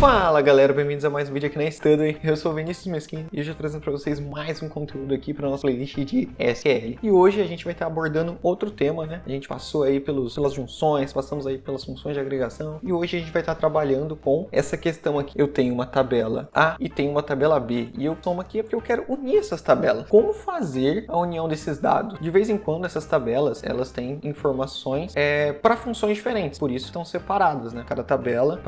Fala galera, bem-vindos a mais um vídeo aqui na Study. Eu sou o Vinícius Mesquim e hoje eu tô trazendo pra vocês mais um conteúdo aqui para nossa playlist de SQL. E hoje a gente vai estar abordando outro tema, né? A gente passou aí pelas junções, passamos aí pelas funções de agregação e hoje a gente vai estar trabalhando com essa questão aqui. Eu tenho uma tabela A e tenho uma tabela B e eu tomo aqui porque eu quero unir essas tabelas. Como fazer a união desses dados? De vez em quando essas tabelas, elas têm informações para funções diferentes, por isso estão separadas, né? Cada tabela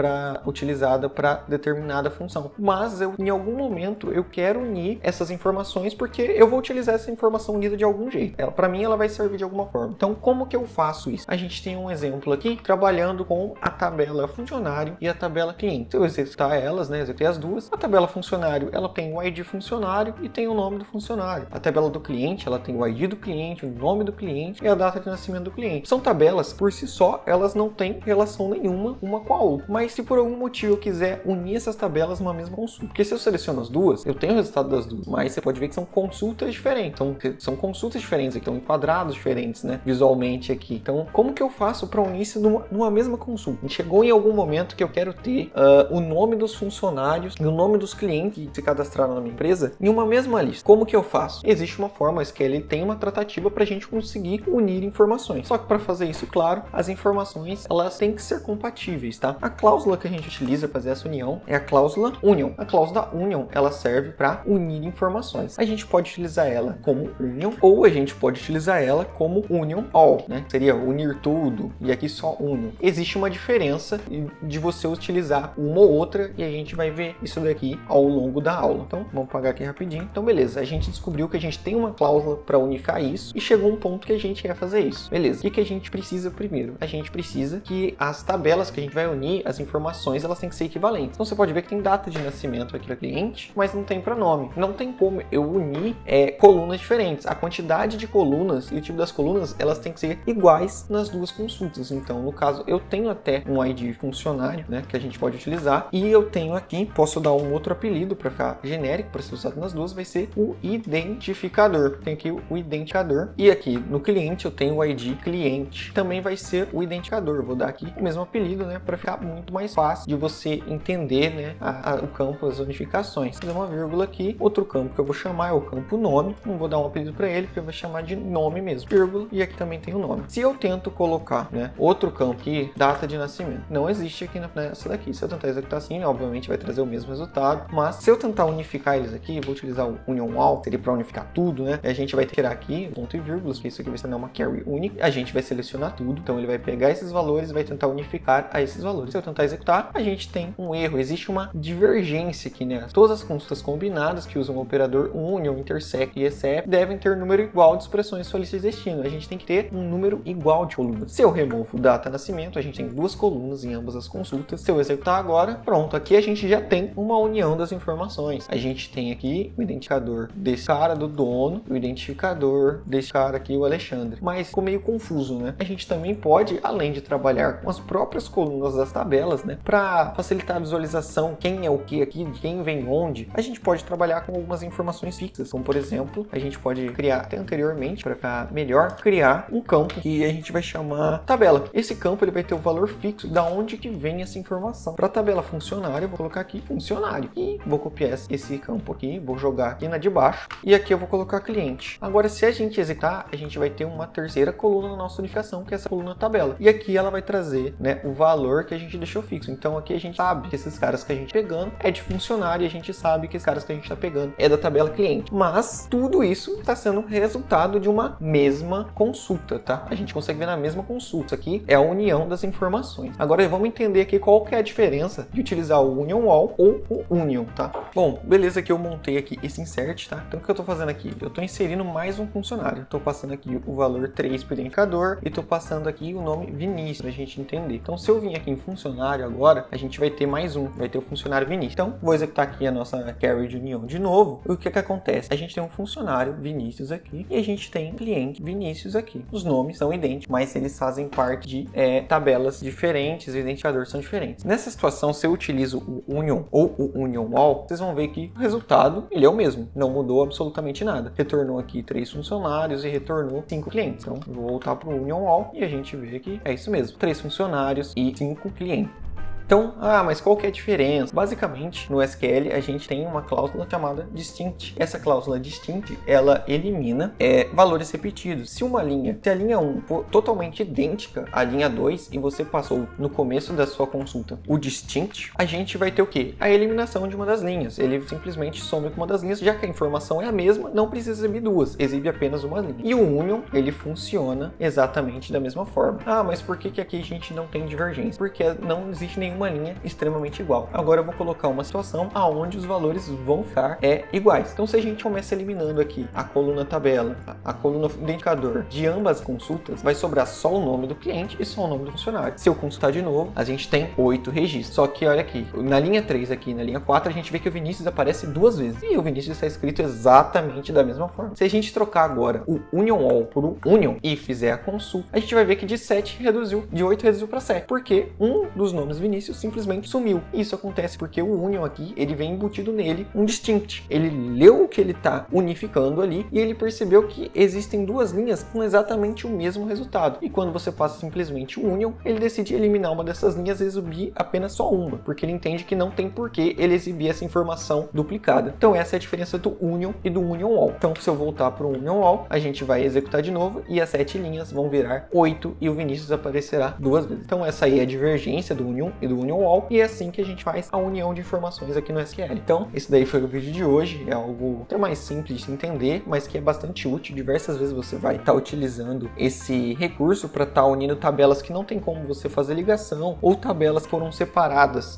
utilizada para determinada função. Mas em algum momento eu quero unir essas informações porque eu vou utilizar essa informação unida de algum jeito. Para mim ela vai servir de alguma forma. Então como que eu faço isso? A gente tem um exemplo aqui trabalhando com a tabela funcionário e a tabela cliente. Se eu executar elas, né, executei as duas. A tabela funcionário ela tem o ID funcionário e tem o nome do funcionário. A tabela do cliente ela tem o ID do cliente, o nome do cliente e a data de nascimento do cliente. São tabelas por si só, elas não têm relação nenhuma uma com a outra. Mas se por algum motivo eu quiser unir essas tabelas numa mesma consulta. Porque se eu seleciono as duas, eu tenho o resultado das duas, mas você pode ver que são consultas diferentes. São consultas diferentes aqui, estão em quadrados diferentes, né? Visualmente aqui. Então, como que eu faço para unir isso numa mesma consulta? Chegou em algum momento que eu quero ter o nome dos funcionários e o nome dos clientes que se cadastraram na minha empresa em uma mesma lista. Como que eu faço? Existe uma forma, a SQL tem uma tratativa para a gente conseguir unir informações. Só que para fazer isso, claro, as informações elas têm que ser compatíveis, tá? A cláusula que a gente utiliza para fazer essa união é a cláusula union. A cláusula union, ela serve para unir informações. A gente pode utilizar ela como union ou a gente pode utilizar ela como union all, né? Seria unir tudo e aqui só union. Existe uma diferença de você utilizar uma ou outra e a gente vai ver isso daqui ao longo da aula. Então, vamos pagar aqui rapidinho. Então, beleza. A gente descobriu que a gente tem uma cláusula para unificar isso e chegou um ponto que a gente quer fazer isso. Beleza. O que a gente precisa primeiro? A gente precisa que as tabelas que a gente vai unir, as informações, elas têm que ser equivalentes. Então, você pode ver que tem data de nascimento aqui para cliente, mas não tem para nome. Não tem como eu unir colunas diferentes. A quantidade de colunas e o tipo das colunas, elas têm que ser iguais nas duas consultas. Então, no caso, eu tenho até um ID funcionário, né, que a gente pode utilizar, e eu tenho aqui, posso dar um outro apelido para ficar genérico, para ser usado nas duas, vai ser o identificador. Tem aqui o identificador, e aqui no cliente eu tenho o ID cliente, também vai ser o identificador. Eu vou dar aqui o mesmo apelido, né, para ficar muito mais fácil de você entender, né, o campo, as unificações. Vou fazer uma vírgula aqui, outro campo que eu vou chamar é o campo nome, não vou dar um apelido para ele, porque eu vou chamar de nome mesmo, vírgula, e aqui também tem o nome. Se eu tento colocar, né, outro campo aqui, data de nascimento, não existe aqui nessa daqui. Se eu tentar executar assim, obviamente vai trazer o mesmo resultado, mas se eu tentar unificar eles aqui, vou utilizar o union all, seria para unificar tudo, né, a gente vai tirar aqui ponto e vírgulas, porque isso aqui vai ser uma carry única, a gente vai selecionar tudo, então ele vai pegar esses valores e vai tentar unificar a esses valores. Se eu tentar executar, a gente tem um erro, existe uma divergência aqui, né? Todas as consultas combinadas que usam o operador union, intersect e except devem ter número igual de expressões solicitadas de destino. A gente tem que ter um número igual de colunas. Se eu removo data nascimento, a gente tem duas colunas em ambas as consultas. Se eu executar agora, pronto, aqui a gente já tem uma união das informações. A gente tem aqui o identificador desse cara do dono, o identificador desse cara aqui, o Alexandre. Mas ficou meio confuso, né? A gente também pode, além de trabalhar com as próprias colunas das tabelas, né, para facilitar a visualização, quem é o que aqui, quem vem onde, a gente pode trabalhar com algumas informações fixas, como por exemplo, a gente pode criar até anteriormente, para ficar melhor, criar um campo que a gente vai chamar tabela. Esse campo ele vai ter o valor fixo da onde que vem essa informação. Para a tabela funcionário, eu vou colocar aqui funcionário e vou copiar esse campo aqui, vou jogar aqui na de baixo e aqui eu vou colocar cliente. Agora, se a gente executar, a gente vai ter uma terceira coluna na nossa unificação, que é essa coluna tabela. E aqui ela vai trazer, né, o valor que a gente deixou fixo. Então aqui a gente sabe que esses caras que a gente tá pegando é de funcionário e a gente sabe que esses caras que a gente está pegando é da tabela cliente. Mas tudo isso está sendo resultado de uma mesma consulta, tá? A gente consegue ver na mesma consulta. Isso aqui é a união das informações. Agora vamos entender aqui qual que é a diferença de utilizar o union all ou o union, tá? Bom, beleza que eu montei aqui esse insert, tá? Então o que eu estou fazendo aqui? Eu estou inserindo mais um funcionário. Estou passando aqui o valor 3 para o identificador e estou passando aqui o nome Vinícius para a gente entender. Então se eu vim aqui em funcionário agora, a gente vai ter mais um, vai ter o funcionário Vinícius. Então vou executar aqui a nossa carry de união de novo. O que acontece? A gente tem um funcionário Vinícius aqui e a gente tem um cliente Vinícius aqui. Os nomes são idênticos, mas eles fazem parte de tabelas diferentes, os identificadores são diferentes. Nessa situação, se eu utilizo o union ou o union all, vocês vão ver que o resultado ele é o mesmo, não mudou absolutamente nada. Retornou aqui 3 funcionários e retornou 5 clientes. Então, vou voltar para o union all e a gente vê que é isso mesmo, 3 funcionários e 5 clientes. Então, mas qual que é a diferença? Basicamente, no SQL, a gente tem uma cláusula chamada distinct. Essa cláusula distinct, ela elimina valores repetidos. Se a linha 1 for totalmente idêntica à linha 2 e você passou no começo da sua consulta o distinct, a gente vai ter o quê? A eliminação de uma das linhas. Ele simplesmente some com uma das linhas, já que a informação é a mesma, não precisa exibir duas, exibe apenas uma linha. E o union, ele funciona exatamente da mesma forma. Mas por que aqui a gente não tem divergência? Porque não existe nenhuma linha extremamente igual. Agora eu vou colocar uma situação onde os valores vão ficar iguais. Então se a gente começa eliminando aqui a coluna tabela, a coluna identificador de ambas as consultas, vai sobrar só o nome do cliente e só o nome do funcionário. Se eu consultar de novo, a gente tem 8 registros. Só que olha aqui, na linha 3 aqui, na linha 4, a gente vê que o Vinícius aparece 2 vezes. E o Vinícius está escrito exatamente da mesma forma. Se a gente trocar agora o union all por um union e fizer a consulta, a gente vai ver que de 7 reduziu, de 8 reduziu para 7. Porque um dos nomes Vinícius simplesmente sumiu. Isso acontece porque o union aqui, ele vem embutido nele um distinct. Ele leu o que ele está unificando ali e ele percebeu que existem duas linhas com exatamente o mesmo resultado. E quando você passa simplesmente o union, ele decide eliminar uma dessas linhas e exibir apenas só uma, porque ele entende que não tem porquê ele exibir essa informação duplicada. Então essa é a diferença do union e do union all. Então se eu voltar para o union all, a gente vai executar de novo e as 7 linhas vão virar 8 e o Vinícius aparecerá 2 vezes. Então essa aí é a divergência do union e do union all, e é assim que a gente faz a união de informações aqui no SQL. Então esse daí foi o vídeo de hoje, é algo até mais simples de se entender, mas que é bastante útil. Diversas vezes você vai estar utilizando esse recurso para estar unindo tabelas que não tem como você fazer ligação, ou tabelas que foram separadas,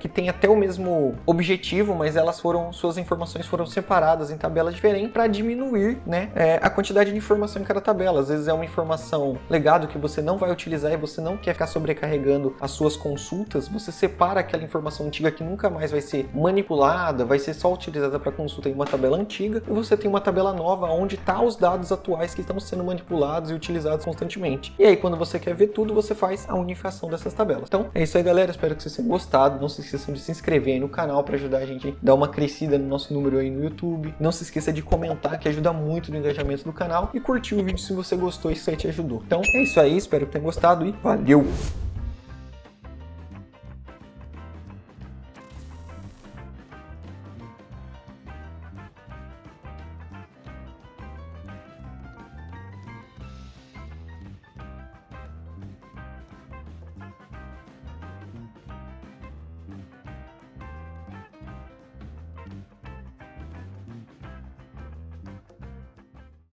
que tem até o mesmo objetivo, mas suas informações foram separadas em tabelas diferentes para diminuir, né, a quantidade de informação em cada tabela. Às vezes é uma informação legado que você não vai utilizar e você não quer ficar sobrecarregando as suas consultas, você separa aquela informação antiga que nunca mais vai ser manipulada, vai ser só utilizada para consulta em uma tabela antiga, e você tem uma tabela nova onde está os dados atuais que estão sendo manipulados e utilizados constantemente. E aí quando você quer ver tudo, você faz a unificação dessas tabelas. Então é isso aí, galera, espero que vocês tenham gostado. Não se esqueçam de se inscrever aí no canal para ajudar a gente a dar uma crescida no nosso número aí no YouTube. Não se esqueça de comentar, que ajuda muito no engajamento do canal, e curtir o vídeo se você gostou e se te ajudou. Então é isso aí, espero que tenham gostado e valeu!